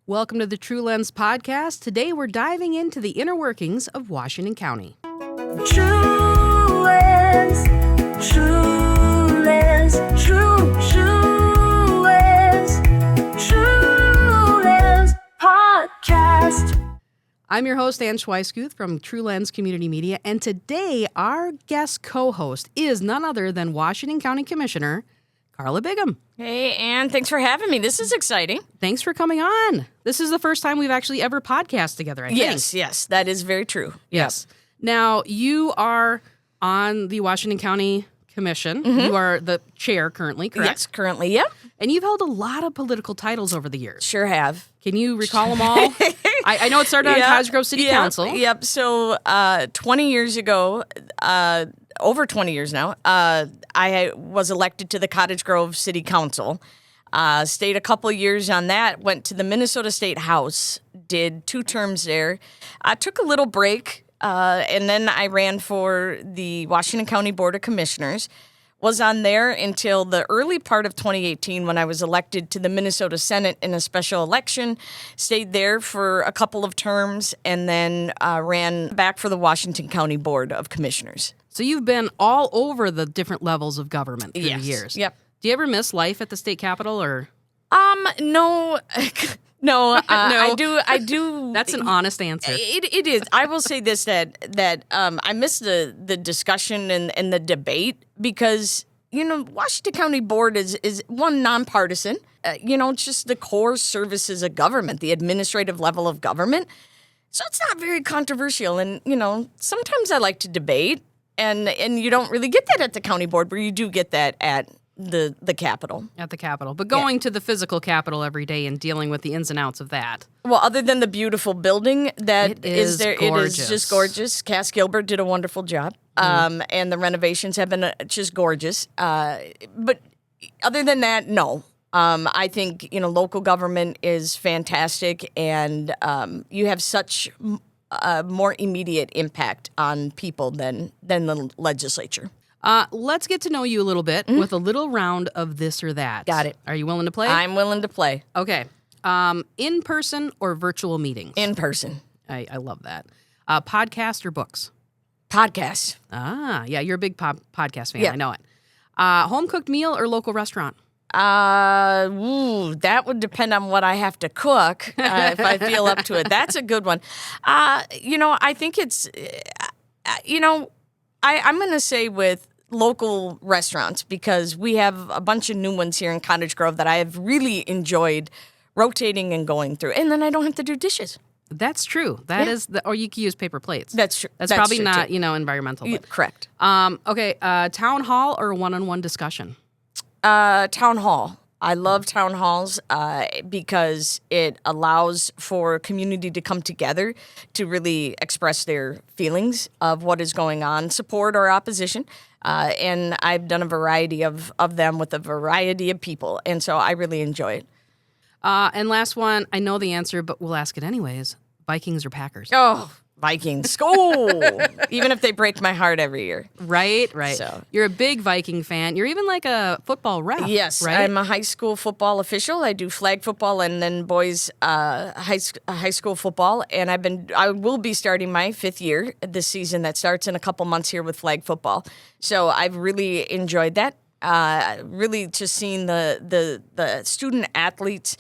Welcome to the True Lens podcast. Today we're diving into the inner workings of Washington County. True Lens, True Lens, True Lens podcast. I'm your host, Ann Schweisguth from True Lens Community Media, and today our guest co-host is none other than Washington County Commissioner Karla Bigham. Hey, Ann, thanks for having me. This is exciting. Thanks for coming on. This is the first time we've actually ever podcast together, I think. Yes, that is very true. Yes. Now, you are on the Washington County Commission. Mm-hmm. You are the chair currently, correct? Yes, currently, yep. And you've held a lot of political titles over the years. Sure have. Can you recall them all? I know it started on Cottage Grove City Council. Yep. So 20 years ago, over 20 years now, I was elected to the Cottage Grove City Council. Stayed a couple years on that, went to the Minnesota State House, did 2 terms there. I took a little break, and then I ran for the Washington County Board of Commissioners. Was on there until the early part of 2018 when I was elected to the Minnesota Senate in a special election. Stayed there for a couple of terms and then ran back for the Washington County Board of Commissioners. So you've been all over the different levels of government through the years. Yep. Do you ever miss life at the state capitol or? No. No, I do. That's an honest answer. It is. I will say this, that I miss the discussion and the debate because, Washington County Board is one, nonpartisan. It's just the core services of government, the administrative level of government. So it's not very controversial. And, sometimes I like to debate, and you don't really get that at the county board, where you do get that at the Capitol. At the Capitol. But going to the physical Capitol every day and dealing with the ins and outs of that. Well, other than the beautiful building that is there, gorgeous. It is just gorgeous. Cass Gilbert did a wonderful job. And the renovations have been just gorgeous. But other than that, no. I think, local government is fantastic, and you have such more immediate impact on people than the legislature. Let's get to know you a little bit with a little round of this or that. Got it. Are you willing to play? I'm willing to play. Okay. In person or virtual meetings? In person. I love that. Podcast or books? Podcast. Yeah, you're a big podcast fan. Yeah. I know it. Home-cooked meal or local restaurant? That would depend on what I have to cook if I feel up to it. That's a good one. I think it's, I'm going to say with local restaurants, because we have a bunch of new ones here in Cottage Grove that I have really enjoyed rotating and going through. And then I don't have to do dishes. That's true. That is, or you can use paper plates. That's true. That's probably true not, too. Environmental. But. Correct. Okay. Town hall or one-on-one discussion? Town hall. I love town halls because it allows for community to come together to really express their feelings of what is going on, support or opposition. And I've done a variety of them with a variety of people. And so I really enjoy it. And last one, I know the answer, but we'll ask it anyways. Vikings or Packers? Oh, Vikings. Oh, even if they break my heart every year. Right. So. You're a big Viking fan. You're even like a football ref. Yes, right? I'm a high school football official. I do flag football and then boys high school football. And I will be starting my 5th year this season that starts in a couple months here with flag football. So I've really enjoyed that. Really just seeing the student athletes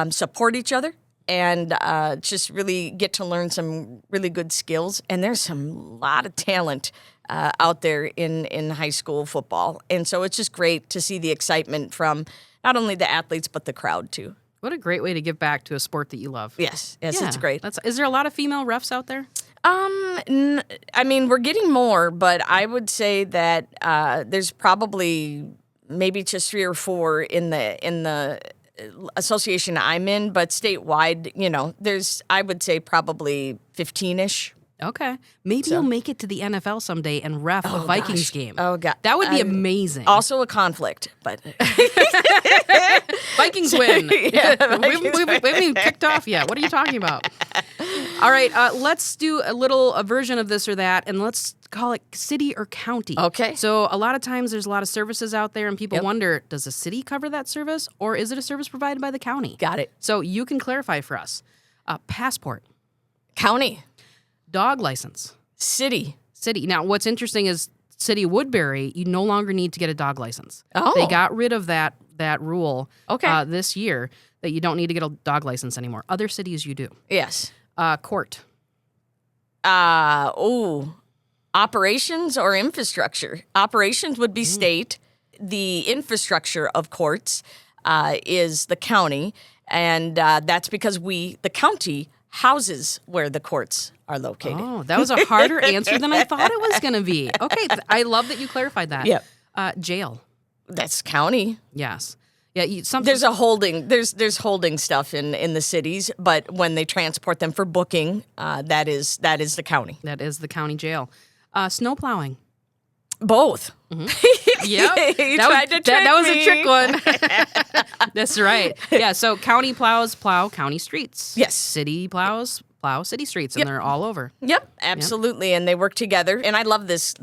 support each other. And just really get to learn some really good skills. And there's lot of talent out there in high school football. And so it's just great to see the excitement from not only the athletes, but the crowd, too. What a great way to give back to a sport that you love. Yes, Yeah, it's great. Is there a lot of female refs out there? We're getting more, but I would say that there's probably maybe just 3 or 4 in the association I'm in, but statewide, there's, I would say, probably 15-ish. Okay. Maybe you'll make it to the NFL someday and ref a Vikings game. Oh, God. That would be amazing. Also a conflict, but... Vikings win. Yeah, we haven't even kicked off yet. What are you talking about? All right, let's do a version of this or that, and let's call it city or county. Okay. So a lot of times there's a lot of services out there, and people Yep. wonder, does the city cover that service, or is it a service provided by the county? Got it. So you can clarify for us. Passport, County, dog license, city. city. Now, what's interesting is City of Woodbury, you no longer need to get a dog license. Oh. They got rid of that rule Okay. this year that you don't need to get a dog license anymore. Other cities, you do. Yes. Court. Operations or infrastructure. Operations would be state. The infrastructure of courts is the county, and that's because the county houses where the courts are located. Oh, that was a harder answer than I thought it was going to be. Okay, I love that you clarified that. Yep. Jail. That's county. Yes. Yeah. Something. There's a holding. There's holding stuff in the cities, but when they transport them for booking, that is the county. That is the county jail. Snow plowing. Both. Yep. You tried to trick that was me. a trick one. That's right. Yeah. So county plows plow county streets. Yes. City plows plow city streets, and they're all over. Yep, absolutely, and they work together. And I love this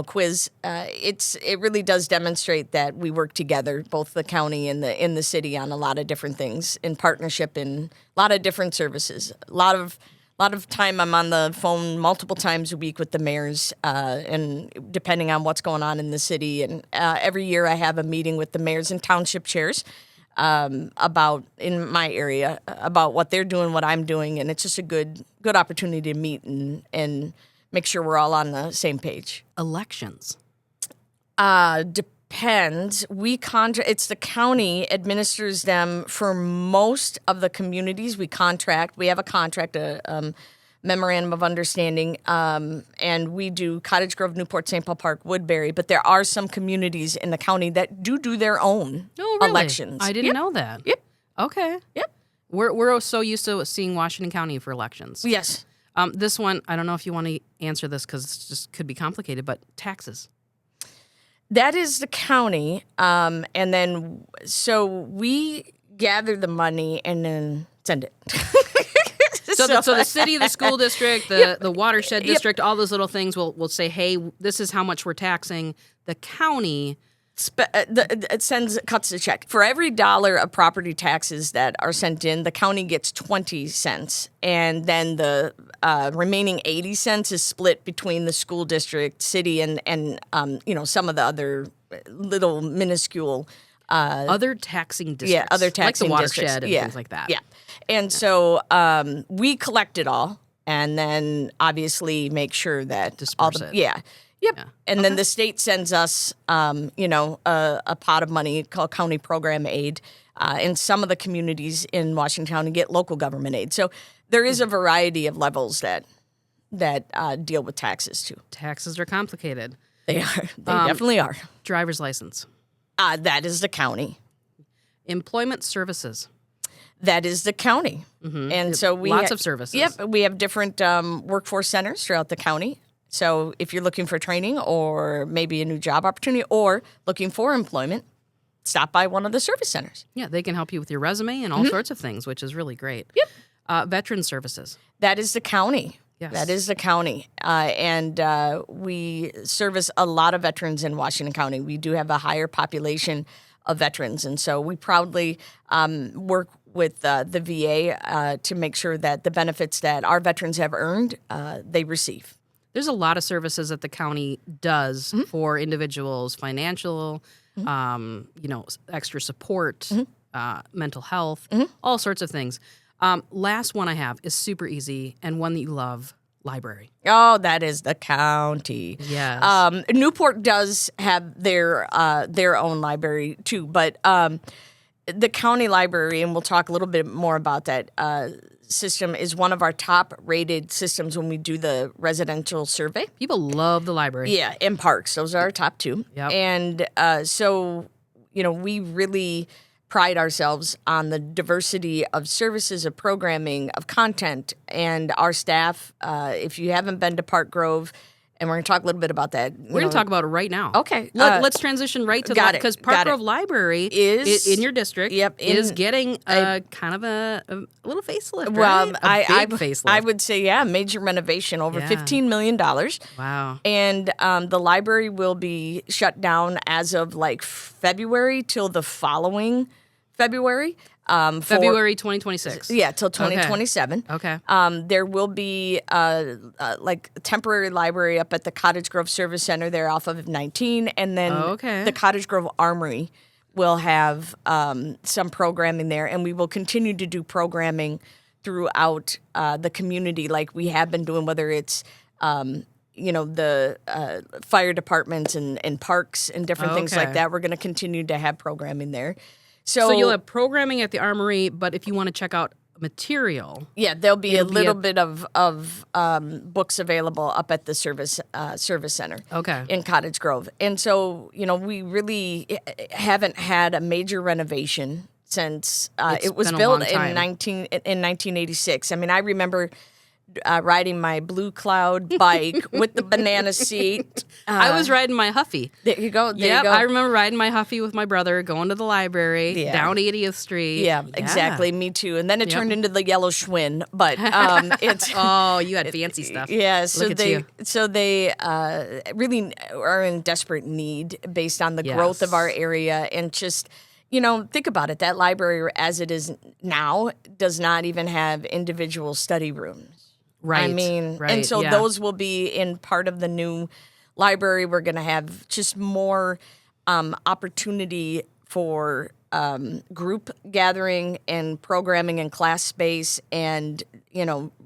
quiz. It really does demonstrate that we work together, both the county and the city, on a lot of different things in partnership in a lot of different services. A lot of time I'm on the phone multiple times a week with the mayors, and depending on what's going on in the city. And every year I have a meeting with the mayors and township chairs about in my area about what they're doing, what I'm doing, and it's just a good opportunity to meet and make sure we're all on the same page. Elections. Depends. It's the county administers them for most of the communities. We have a contract, a memorandum of understanding, and we do Cottage Grove, Newport, St. Paul Park, Woodbury, but there are some communities in the county that do their own elections. I didn't know that. Yep. Okay. Yep. We're so used to seeing Washington County for elections. Yes. This one, I don't know if you want to answer this because it just could be complicated, but taxes. That is the county, and then so we gather the money and then send it. So the city, the school district, the watershed district, all those little things will say, hey, this is how much we're taxing. The county it cuts the check. For every $1 of property taxes that are sent in, the county gets 20 cents. And then the remaining 80 cents is split between the school district, city, and some of the other little minuscule other taxing districts. Yeah, other taxing like the districts. watershed and things like that. Yeah. And so we collect it all and then obviously make sure that Disperse it. Yeah. Yep. Yeah. And then the state sends us, a pot of money called County Program Aid. And some of the communities in Washington County get local government aid. So there is a variety of levels that deal with taxes too. Taxes are complicated. They are. They definitely are. Driver's license. That is the county. Employment services. That is the county. Mm-hmm. And so we lots of services. Yep. We have different workforce centers throughout the county. So if you're looking for training or maybe a new job opportunity or looking for employment, stop by one of the service centers. Yeah, they can help you with your resume and all sorts of things, which is really great. Yep. Veteran services. That is the county. Yes. That is the county. And we service a lot of veterans in Washington County. We do have a higher population of veterans. And so we proudly work with the VA to make sure that the benefits that our veterans have earned, they receive. There's a lot of services that the county does for individuals, financial, extra support, mental health, all sorts of things. Last one I have is super easy and one that you love, library. Oh, that is the county. Yes. Newport does have their own library too, but the county library, and we'll talk a little bit more about that system, is one of our top-rated systems when we do the residential survey. People love the library. Yeah, and parks. Those are our top two. Yep. And so, we really pride ourselves on the diversity of services, of programming, of content, and our staff. If you haven't been to Park Grove, And we're going to talk a little bit about that. We're going to talk about it right now. Okay. Let's transition right to that because Park Grove Library is in your district. Is getting a kind of a little facelift. Well, right? A big facelift. I would say, major renovation, over $15 million. Wow. And the library will be shut down as of like February till the following February. February 2026. Yeah, till 2027. Okay. There will be like a temporary library up at the Cottage Grove Service Center there off of 19, and then the Cottage Grove Armory will have some programming there, and we will continue to do programming throughout the community like we have been doing, whether it's the fire departments and parks and different things like that. We're going to continue to have programming there. So you'll have programming at the Armory, but if you want to check out material, there'll be a little bit of books available up at the service center, in Cottage Grove. And so we really haven't had a major renovation since it was built in 1986. I mean, I remember riding my Blue Cloud bike with the banana seat. I was riding my Huffy. There you go. Yeah, I remember riding my Huffy with my brother, going to the library down 80th Street. Yeah, exactly. Me too. And then it turned into the yellow Schwinn. But it's you had fancy stuff. Yeah. So they really are in desperate need based on the growth of our area and just. Think about it. That library, as it is now, does not even have individual study rooms. Right. I mean, and so those will be in part of the new library. We're going to have just more opportunity for group gathering and programming and class space and,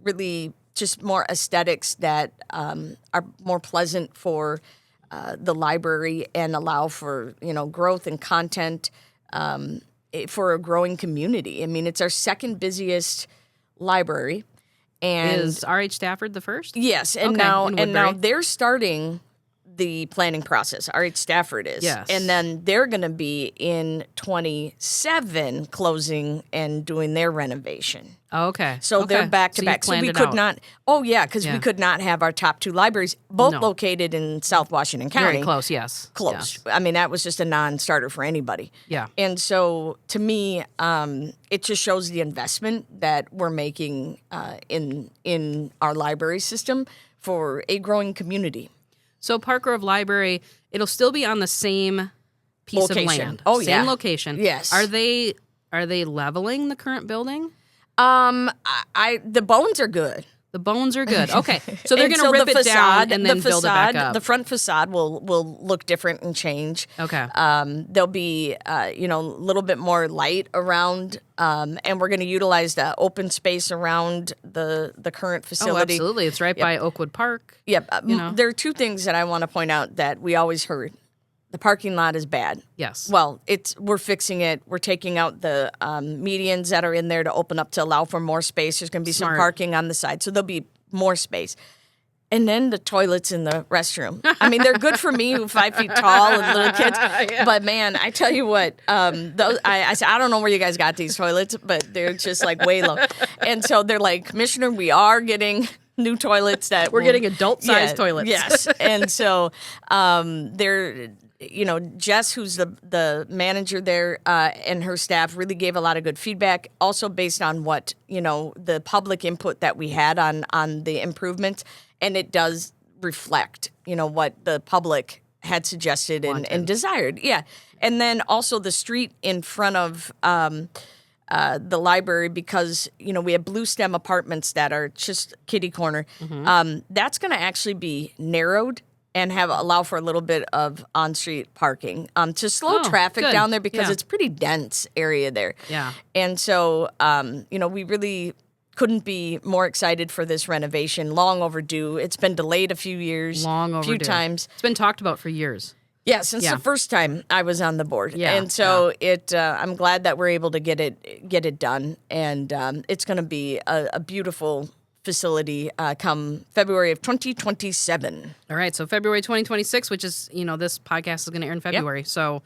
really just more aesthetics that are more pleasant for the library and allow for, growth and content for a growing community. I mean, it's our second busiest library. And is R.H. Stafford the first? Yes, and now they're starting the planning process. R.H. Stafford is. Yes. And then they're going to be in 27 closing and doing their renovation. Okay. So they're back to back. So we could not. Oh yeah, because we could not have our top two libraries both located in South Washington County. Very close. Yes. Close. Yes. I mean, that was just a non-starter for anybody. Yeah. And so to me, it just shows the investment that we're making in our library system for a growing community. So Park Grove Library, it'll still be on the same piece of land. Oh, same location. Yes. Are they leveling the current building? The bones are good. The bones are good. Okay. So they're going to rip it down and then build it back up. The front facade will look different and change. Okay. There'll be, a little bit more light around, and we're going to utilize the open space around the current facility. Oh, absolutely. It's right by Oakwood Park. Yep. There are two things that I want to point out that we always heard. The parking lot is bad. Yes. Well, we're fixing it. We're taking out the medians that are in there to open up to allow for more space. There's going to be some parking on the side, so there'll be more space. And then the toilets in the restroom. I mean, they're good for me, who's 5 feet tall and little kids. Yeah. But man, I tell you what, those, I don't know where you guys got these toilets, but they're just like way low. And so they're like, Commissioner, we are getting new toilets that we're getting adult-sized toilets. Yes. And so they're. Jess, who's the manager there, and her staff really gave a lot of good feedback, also based on what, the public input that we had on the improvements. And it does reflect, what the public had suggested and desired. Yeah. And then also the street in front of the library, because, we have Blue Stem apartments that are just kitty corner. Mm-hmm. That's going to actually be narrowed and allow for a little bit of on-street parking to slow traffic down there because it's a pretty dense area there. Yeah. And so, we really couldn't be more excited for this renovation. Long overdue. It's been delayed a few years. Long overdue. A few times. It's been talked about for years. Yeah, since the first time I was on the board. Yeah. And so I'm glad that we're able to get it done. And it's going to be a beautiful facility come February of 2027. All right, so February 2026, which is, this podcast is going to air in February. Yep. So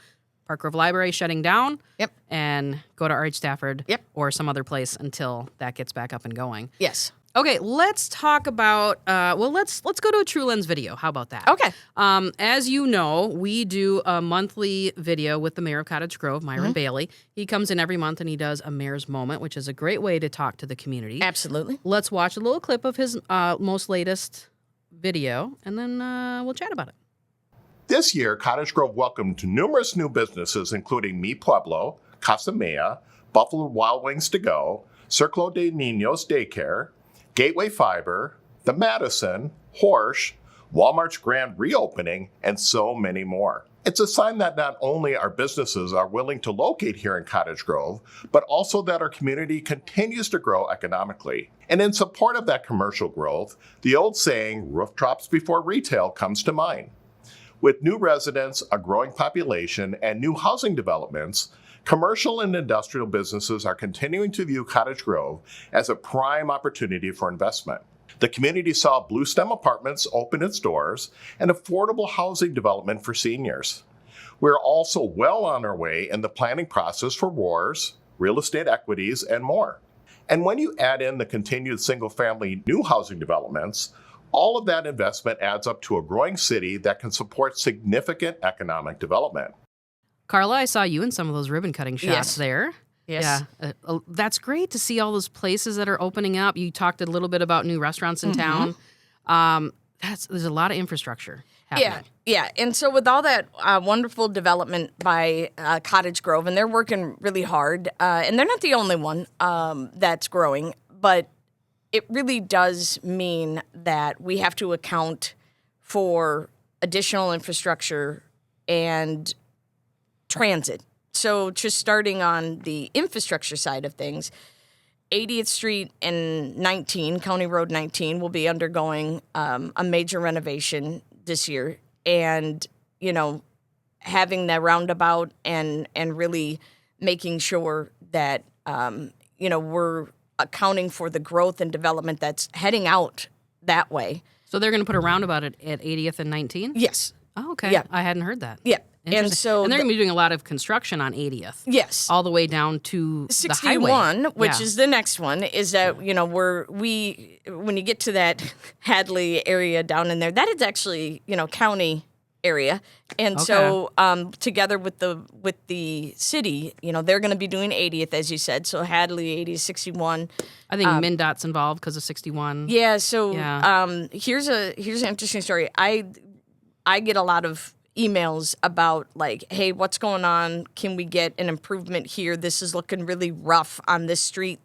Park Grove Library shutting down. Yep. And go to R.H. Stafford. Yep. Or some other place until that gets back up and going. Yes. Okay, let's talk about. Let's go to a True Lens video. How about that? Okay. As you know, we do a monthly video with the mayor of Cottage Grove, Myron Bailey. He comes in every month and he does a mayor's moment, which is a great way to talk to the community. Absolutely. Let's watch a little clip of his most latest video, and then we'll chat about it. This year, Cottage Grove welcomed numerous new businesses, including Mi Pueblo, Casa Mia, Buffalo Wild Wings to Go, Circlo de Niños Daycare, Gateway Fiber, The Madison, Horsch, Walmart's grand reopening, and so many more. It's a sign that not only our businesses are willing to locate here in Cottage Grove, but also that our community continues to grow economically. And in support of that commercial growth, the old saying, rooftops before retail, comes to mind. With new residents, a growing population, and new housing developments, commercial and industrial businesses are continuing to view Cottage Grove as a prime opportunity for investment. The community saw Blue Stem Apartments open its doors, an affordable housing development for seniors. We're also well on our way in the planning process for ROARs, real estate equities, and more. And when you add in the continued single-family new housing developments, all of that investment adds up to a growing city that can support significant economic development. Karla, I saw you in some of those ribbon cutting shots there. Yes. Yeah. That's great to see all those places that are opening up. You talked a little bit about new restaurants in town. There's a lot of infrastructure happening. Yeah. And so with all that wonderful development by Cottage Grove, and they're working really hard, and they're not the only one that's growing, but it really does mean that we have to account for additional infrastructure and transit. So just starting on the infrastructure side of things, 80th Street and 19, County Road 19, will be undergoing a major renovation this year. And, you know, having that roundabout and really making sure that, we're accounting for the growth and development that's heading out that way. So they're going to put a roundabout at 80th and 19? Yes. Oh, okay. Yeah. I hadn't heard that. Yeah. And Interesting. so they're going to be doing a lot of construction on 80th. Yes. All the way down to 61, the highway. which is the next one, is that, when you get to that Hadley area down in there, that is actually, county area. And so together with the city, they're going to be doing 80th, as you said. So Hadley, 80, 61. I think MnDOT's involved because of 61. Yeah. So here's an interesting story. I get a lot of emails about like, hey, what's going on? Can we get an improvement here? This is looking really rough on this street.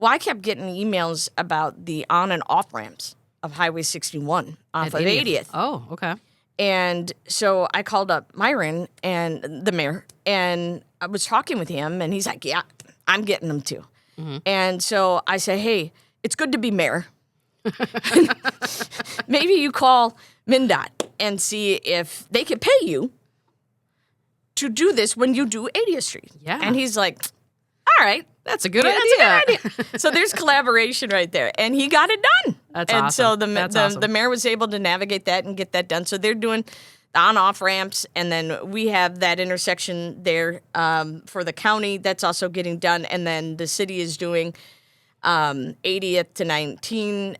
I kept getting emails about the on and off ramps of Highway 61 off of 80th. Oh, okay. And so I called up Myron and the mayor, and I was talking with him, and he's like, yeah, I'm getting them too. Mm-hmm. And so I said, hey, it's good to be mayor. Maybe you call MnDOT and see if they can pay you to do this when you do 80th Street. Yeah. And he's like, all right. That's a good idea. So there's collaboration right there. And he got it done. That's and awesome. So the mayor was able to navigate that and get that done. So they're doing the on-off ramps, and then we have that intersection there for the county that's also getting done. And then the city is doing 80th to 19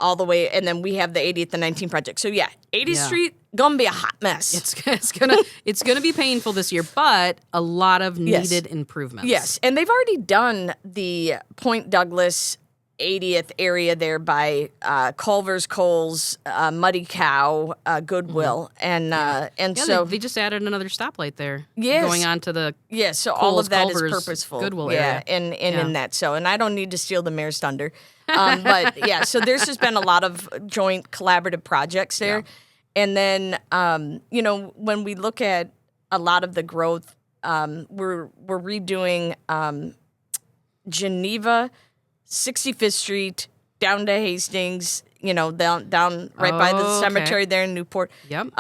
all the way, and then we have the 80th to 19 project. So yeah, 80th Street gonna be a hot mess. It's gonna be painful this year, but a lot of needed improvements. Yes, and they've already done the Point Douglas 80th area there by Culver's, Coles, Muddy Cow, Goodwill, and so they just added another stoplight there. Yes. Going on to the so Coles, all of that Culver's, is purposeful. Goodwill area. And in that. So, and I don't need to steal the mayor's thunder, but yeah. So there's just been a lot of joint collaborative projects there, and then when we look at a lot of the growth, we're redoing Geneva, 65th Street, down to Hastings, down right by the cemetery there in Newport. Yep.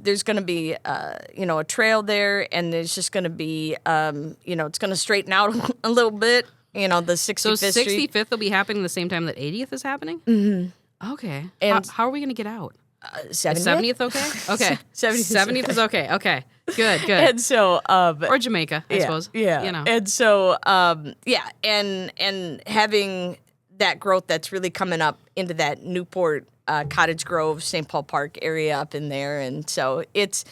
There's going to be, a trail there, and there's just going to be, it's going to straighten out a little bit, the 65th So Street. 65th will be happening the same time that 80th is happening? Mm-hmm. Okay. And how are we going to get out? 70th? Is 70th okay? Okay. 70th is okay. Okay. Good. And so, or Jamaica, I suppose. Yeah. And so, and having that growth that's really coming up into that Newport, Cottage Grove, St. Paul Park area up in there. And so it's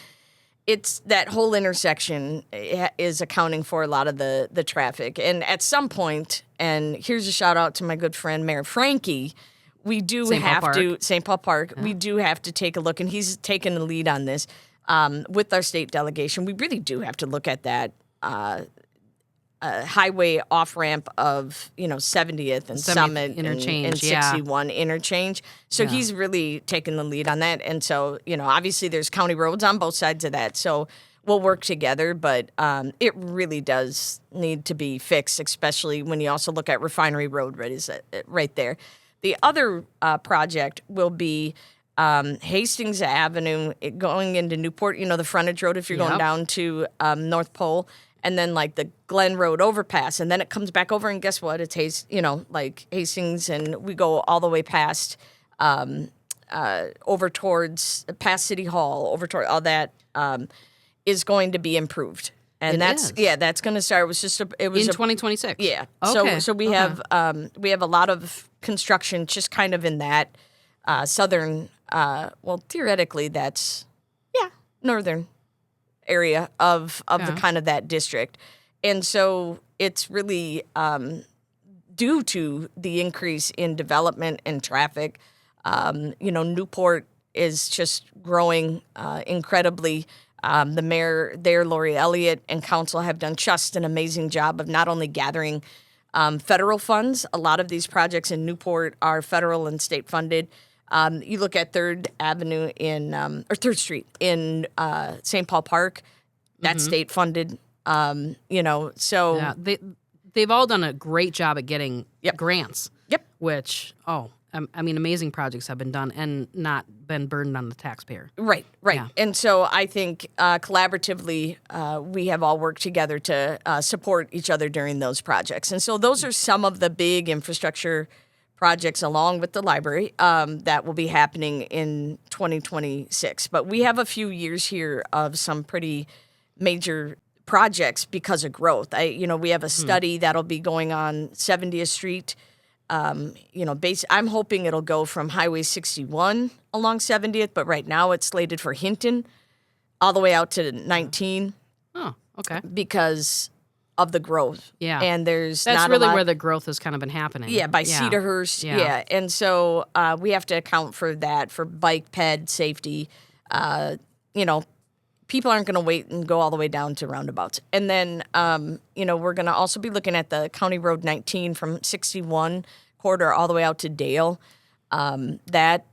that whole intersection is accounting for a lot of the traffic. And at some point, and here's a shout out to my good friend Mayor Frankie, we do St. Paul have Park. to, St. Paul Park, we do have to take a look, and he's taken the lead on this with our state delegation. We really do have to look at that highway off-ramp of, 70th and Summit interchange, and 61 interchange. So he's really taken the lead on that. And so, obviously there's county roads on both sides of that. So we'll work together, but it really does need to be fixed, especially when you also look at Refinery Road right there. The other project will be Hastings Avenue going into Newport, the frontage road if you're going down to North Pole, and then like the Glen Road overpass, and then it comes back over, and guess what? It's Hastings, and we go all the way past over towards past City Hall, over toward all that is going to be improved. And that's going to start. It was in 2026. Yeah. Okay. So we have a lot of construction just kind of in that southern. Theoretically, that's northern area of the kind of that district, and so it's really due to the increase in development and traffic. Newport is just growing incredibly. The mayor there, Lori Elliott, and council have done just an amazing job of not only gathering federal funds. A lot of these projects in Newport are federal and state funded. You look at 3rd Avenue or 3rd Street in St. Paul Park, that's state funded. So they've all done a great job at getting grants. Yep. Which amazing projects have been done and not been burdened on the taxpayer. Right. Yeah. And so I think collaboratively we have all worked together to support each other during those projects. And so those are some of the big infrastructure projects along with the library that will be happening in 2026. But we have a few years here of some pretty major projects because of growth. We have a study that'll be going on 70th Street. I'm hoping it'll go from Highway 61 along 70th, but right now it's slated for Hinton all the way out to 19. Oh, okay. Because of the growth. Yeah. And that's not really a lot, where the growth has kind of been happening. Yeah, by Cedarhurst. Yeah. And so we have to account for that, for bike ped safety. People aren't going to wait and go all the way down to roundabouts. And then, we're going to also be looking at the County Road 19 from 61 corridor all the way out to Dale. That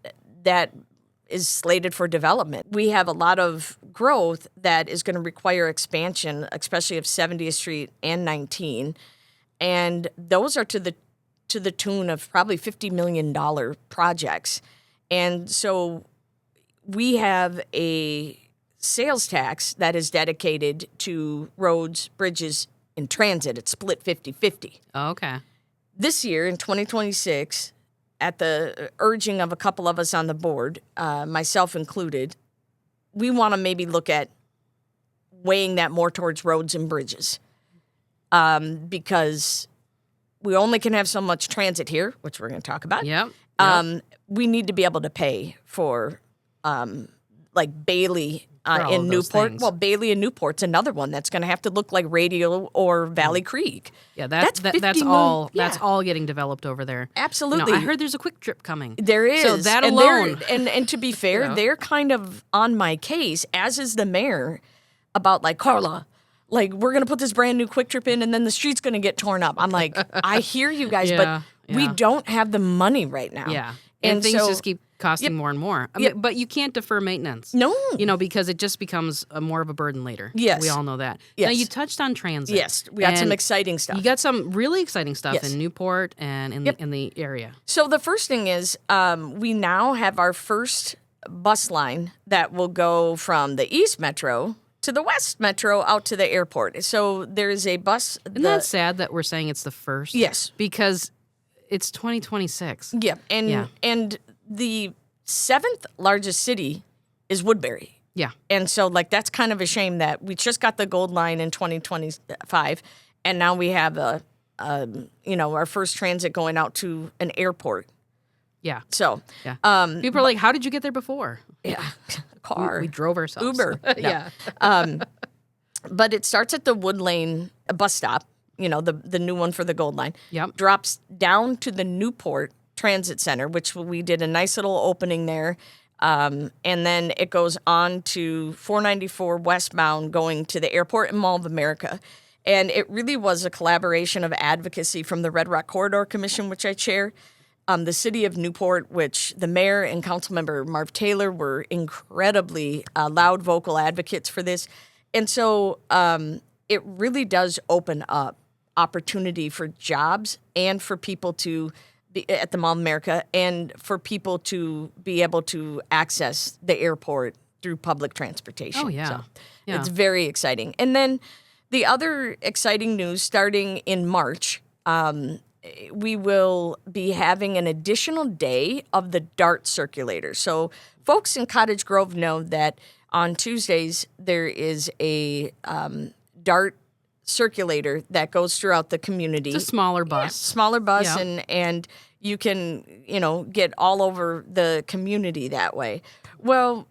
is slated for development. We have a lot of growth that is going to require expansion, especially of 70th Street and 19. And those are to the tune of probably $50 million projects. And so we have a sales tax that is dedicated to roads, bridges, and transit. It's split 50-50. Oh, okay. This year, in 2026, at the urging of a couple of us on the board, myself included, we want to maybe look at weighing that more towards roads and bridges because we only can have so much transit here, which we're going to talk about. Yep. We need to be able to pay for like Bailey in Newport. Things. Well, Bailey in Newport's another one that's going to have to look like Radio or Valley Creek. Yeah, that's $50 all. million. Yeah. That's all getting developed over there. Absolutely. I heard there's a quick trip coming. There is. So that and alone. And to be fair, they're kind of on my case, as is the mayor, about like, Karla, like we're going to put this brand new quick trip in and then the street's going to get torn up. I'm like, I hear you guys, but we don't have the money right now. Yeah. And things just keep costing more and more. But you can't defer maintenance. No. Because it just becomes more of a burden later. Yes. We all know that. Yes. Now, you touched on transit. Yes. We got some exciting stuff. You got some really exciting stuff Yes. in Newport and in the area. So the first thing is we now have our first bus line that will go from the East Metro to the West Metro out to the airport. So there's a bus. Isn't that sad that we're saying it's the first? Yes. Because it's 2026. Yeah. And the 7th largest city is Woodbury. Yeah. And so, that's kind of a shame that we just got the gold line in 2025, and now we have a our first transit going out to an airport. Yeah. So, Yeah. People are like, how did you get there before? yeah, car. We drove ourselves. Uber. No. Yeah. But it starts at the Wood Lane bus stop, the new one for the Gold Line. Yep. Drops down to the Newport Transit Center, which we did a nice little opening there. And then it goes on to 494 westbound going to the airport and Mall of America. And it really was a collaboration of advocacy from the Red Rock Corridor Commission, which I chair, the city of Newport, which the mayor and council member Marv Taylor were incredibly loud vocal advocates for this. And so it really does open up opportunity for jobs and for people to be at the Mall of America and for people to be able to access the airport through public transportation. Oh, yeah. So Yeah. it's very exciting. And then the other exciting news starting in March, we will be having an additional day of the DART circulator. So folks in Cottage Grove know that on Tuesdays there is a DART circulator that goes throughout the community. It's a smaller bus. Yeah, smaller bus, Yeah. and you can, get all over the community that way. Well,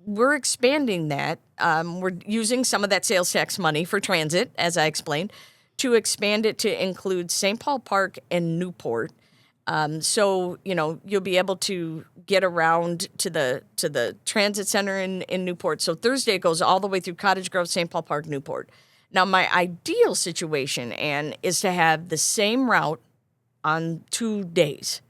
we're expanding that. We're using some of that sales tax money for transit, as I explained, to expand it to include St. Paul Park and Newport. So, you'll be able to get around to the transit center in Newport. So Thursday it goes all the way through Cottage Grove, St. Paul Park, Newport. Now, my ideal situation, Anne, is to have the same route on 2 days.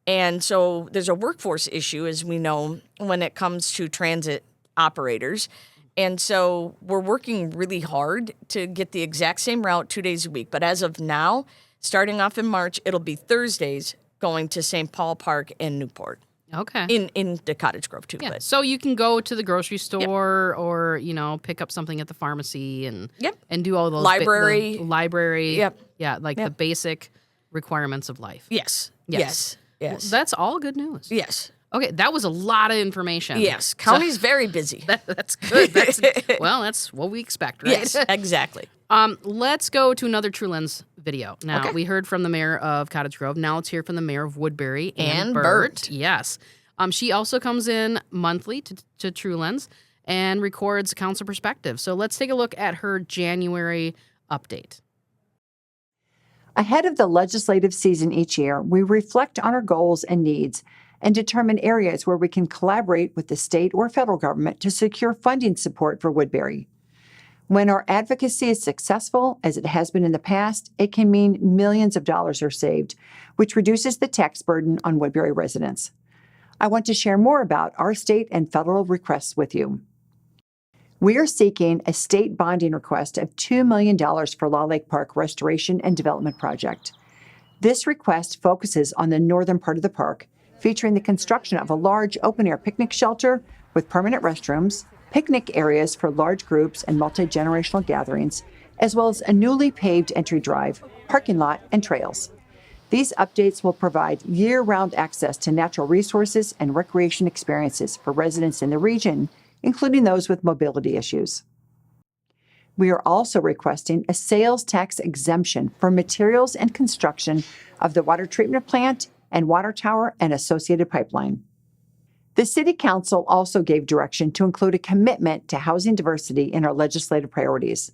And so there's a workforce issue, as we know, when it comes to transit operators. And so we're working really hard to get the exact same route 2 days a week. But as of now, starting off in March, it'll be Thursdays going to St. Paul Park and Newport. Okay. In the Cottage Grove, too. Yeah. But So you can go to the grocery store or, pick up something at the pharmacy and do all those Library. the library. Yep. Yeah, like the basic requirements of life. yes. Yes. Yes. That's all good news. Yes. Okay, that was a lot of information. Yes. County's very busy. That's good. That's what we expect, right? Yes, exactly. Let's go to another True Lens video. Now, Okay. we heard from the mayor of Cottage Grove. Now let's hear from the mayor of Woodbury And Burt. Burt. Yes. She also comes in monthly to True Lens and records council perspective. So let's take a look at her January update. Ahead of the legislative season each year, we reflect on our goals and needs and determine areas where we can collaborate with the state or federal government to secure funding support for Woodbury. When our advocacy is successful, as it has been in the past, it can mean millions of dollars are saved, which reduces the tax burden on Woodbury residents. I want to share more about our state and federal requests with you. We are seeking a state bonding request of $2 million for Law Lake Park Restoration and Development Project. This request focuses on the northern part of the park, featuring the construction of a large open-air picnic shelter with permanent restrooms, picnic areas for large groups and multi-generational gatherings, as well as a newly paved entry drive, parking lot, and trails. These updates will provide year-round access to natural resources and recreation experiences for residents in the region, including those with mobility issues. We are also requesting a sales tax exemption for materials and construction of the water treatment plant and water tower and associated pipeline. The City Council also gave direction to include a commitment to housing diversity in our legislative priorities.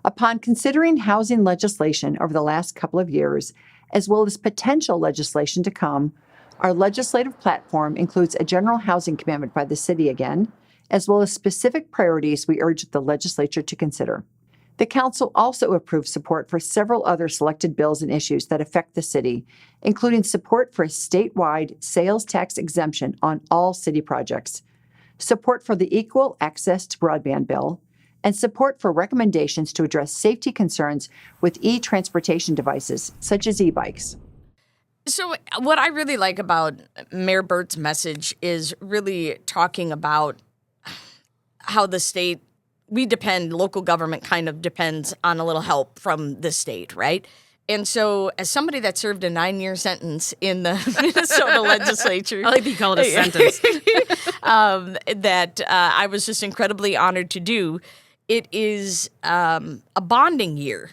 Upon considering housing legislation over the last couple of years, as well as potential legislation to come, our legislative platform includes a general housing commitment by the city again, as well as specific priorities we urge the legislature to consider. The council also approved support for several other selected bills and issues that affect the city, including support for a statewide sales tax exemption on all city projects, support for the Equal Access to Broadband bill, and support for recommendations to address safety concerns with e-transportation devices, such as e-bikes. So what I really like about Mayor Burt's message is really talking about how the state, local government kind of depends on a little help from the state, right? And so as somebody that served a 9-year sentence in the Minnesota legislature. I like that you call it a sentence. That I was just incredibly honored to do. It is a bonding year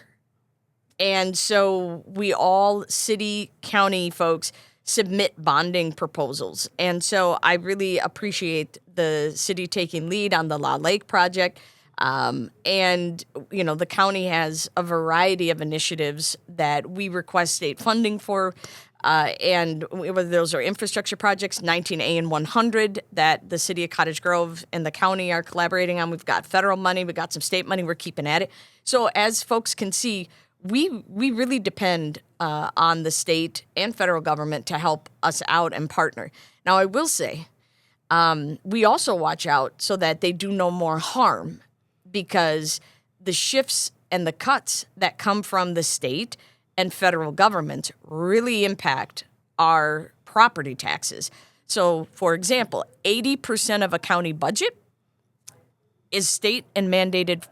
And so we all, city, county folks, submit bonding proposals. And so I really appreciate the city taking lead on the Law Lake project. And, you know, the county has a variety of initiatives that we request state funding for. And whether those are infrastructure projects, 19A and 100, that the city of Cottage Grove and the county are collaborating on. We've got federal money. We've got some state money. We're keeping at it. So as folks can see, we really depend on the state and federal government to help us out and partner. Now, I will say, we also watch out so that they do no more harm, because the shifts and the cuts that come from the state and federal government really impact our property taxes. So, for example, 80% of a county budget is state and federally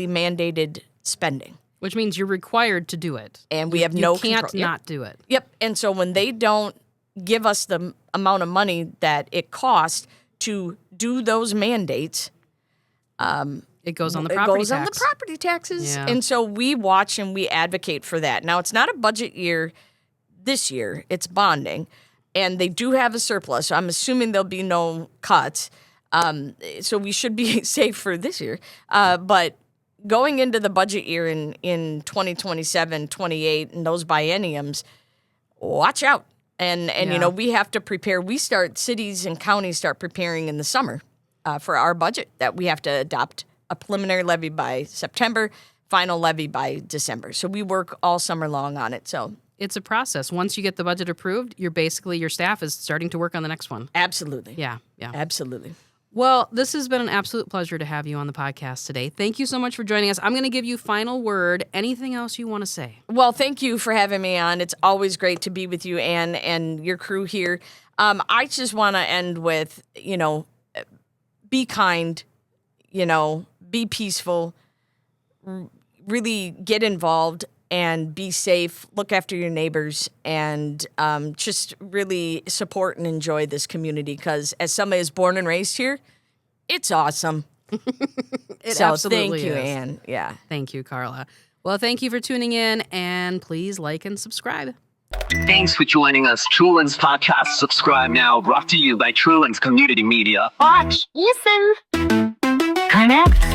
mandated spending. Which means you're required to do it. And we have no control. You can't not do it. Yep. And so when they don't give us the amount of money that it costs to do those mandates, it goes on the property tax. On the property taxes. Yeah. And so we watch and we advocate for that. Now, it's not a budget year this year. It's bonding. And they do have a surplus. So I'm assuming there'll be no cuts. So we should be safe for this year. But going into the budget year in 2027, 28, and those bienniums, watch out. And you know, we have to prepare. Cities and counties start preparing in the summer for our budget that we have to adopt a preliminary levy by September, final levy by December. So we work all summer long on it. So it's a process. Once you get the budget approved, your staff is starting to work on the next one. Absolutely. Yeah. Absolutely. Well, this has been an absolute pleasure to have you on the podcast today. Thank you so much for joining us. I'm going to give you final word. Anything else you want to say? Well, thank you for having me on. It's always great to be with you and your crew here. I just want to end with, you know, be kind, you know, be peaceful, really get involved and be safe, look after your neighbors, and just really support and enjoy this community, because as somebody who's born and raised here, it's awesome. It absolutely thank you, is. Ann. Yeah. Thank you, Karla. Well, thank you for tuning in, and please like and subscribe. Thanks for joining us. Truland's podcast. Subscribe now. Brought to you by Truland's Community Media. Watch, listen, connect.